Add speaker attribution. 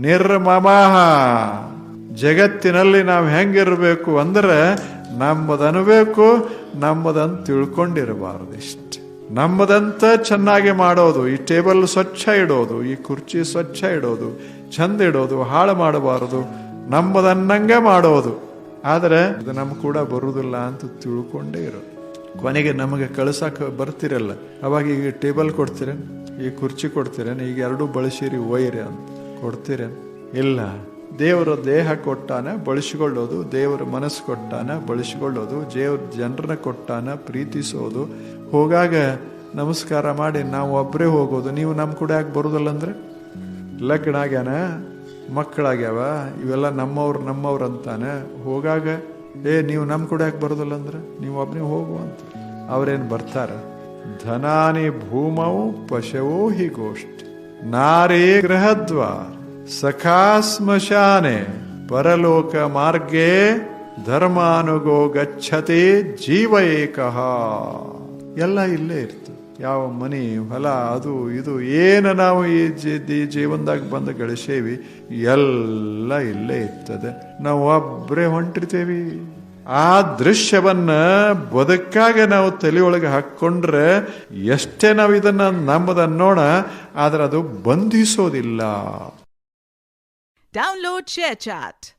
Speaker 1: ನಿರ್ಮಮಃ. ಜಗತ್ತಿನಲ್ಲಿ ನಾವು ಹೆಂಗಿರಬೇಕು ಅಂದ್ರೆ ನಮ್ಮದನ್ಬೇಕು, ನಮ್ಮದಂತ ತಿಳ್ಕೊಂಡಿರಬಾರದು. ಇಷ್ಟ ನಮ್ಮದಂತ ಚೆನ್ನಾಗಿ ಮಾಡೋದು, ಈ ಟೇಬಲ್ ಸ್ವಚ್ಛ ಇಡೋದು, ಈ ಕುರ್ಚಿ ಸ್ವಚ್ಛ ಇಡೋದು, ಚಂದ ಇಡೋದು, ಹಾಳು ಮಾಡಬಾರದು, ನಮ್ಮದನ್ನಂಗೆ ಮಾಡೋದು. ಆದರೆ ಇದು ನಮ್ ಕೂಡ ಬರುವುದಿಲ್ಲ ಅಂತ ತಿಳ್ಕೊಂಡೇ ಇರೋದು. ಕೊನೆಗೆ ನಮಗೆ ಕಳ್ಸಕ್ಕೆ ಬರ್ತಿರಲ್ಲ, ಅವಾಗ ಈಗ ಟೇಬಲ್ ಕೊಡ್ತೀರೇನು, ಈ ಕುರ್ಚಿ ಕೊಡ್ತೀರೇನು, ಈಗ ಎರಡೂ ಬಳಸಿರಿ ಒಯ್ಯಿರಿ ಅಂತ ಕೊಡ್ತೀರೇನು? ಇಲ್ಲ. ದೇವರ ದೇಹ ಕೊಟ್ಟಾನ ಬಳಸಿಕೊಳ್ಳೋದು, ದೇವರ ಮನಸ್ಸು ಕೊಟ್ಟಾನ ಬಳಸಿಕೊಳ್ಳೋದು, ದೇವ್ರ ಜನರನ್ನ ಕೊಟ್ಟಾನ ಪ್ರೀತಿಸೋದು. ಹೋಗಾಗ ನಮಸ್ಕಾರ ಮಾಡಿ ನಾವು ಒಬ್ಬರೇ ಹೋಗೋದು. ನೀವು ನಮ್ಮ ಕೂಡ ಯಾಕೆ ಬರೋದಿಲ್ಲ ಅಂದ್ರೆ ಲಗ್ನ ಆಗ್ಯಾನ, ಮಕ್ಕಳಾಗ್ಯಾವ, ಇವೆಲ್ಲ ನಮ್ಮವ್ರು ಅಂತಾನೆ. ಹೋಗಾಗ ನೀವು ನಮ್ಮ ಕೂಡ ಯಾಕೆ ಬರೋದಿಲ್ಲ ಅಂದ್ರೆ ನೀವು ಒಬ್ಬನೇ ಹೋಗುವಂತ. ಅವ್ರೇನು ಬರ್ತಾರ? ಧನಾನಿ ಭೂಮೌ ಪಶವೋ ಹಿ ಗೋಷ್ಠ ನಾರೇ ಗೃಹದ್ವಾರ ಸಖಾ ಸ್ಮಶಾನೆ ಪರಲೋಕ ಮಾರ್ಗೇ ಧರ್ಮಾನುಗೋ ಗಚ್ಚತಿ ಜೀವ ಏಕಃ. ಎಲ್ಲ ಇಲ್ಲೇ ಇರ್ತದೆ. ಯಾವ ಮನಿ ಹೊಲ ಅದು ಇದು ಏನು ನಾವು ಈ ಜೀವನದಾಗ ಬಂದು ಗಳಿಸೇವಿ ಎಲ್ಲ ಇಲ್ಲೇ ಇರ್ತದೆ. ನಾವು ಒಬ್ಬರೇ ಹೊಂಟಿರ್ತೇವಿ. ಆ ದೃಶ್ಯವನ್ನ ಬದುಕಾಗ ನಾವು ತಲೆಯೊಳಗೆ ಹಾಕೊಂಡ್ರೆ ಎಷ್ಟೇ ನಾವು ಇದನ್ನ ನಮ್ಮದನ್ನೋಣ, ಆದ್ರೆ ಅದು ಬಂಧಿಸೋದಿಲ್ಲ.
Speaker 2: Download ShareChat.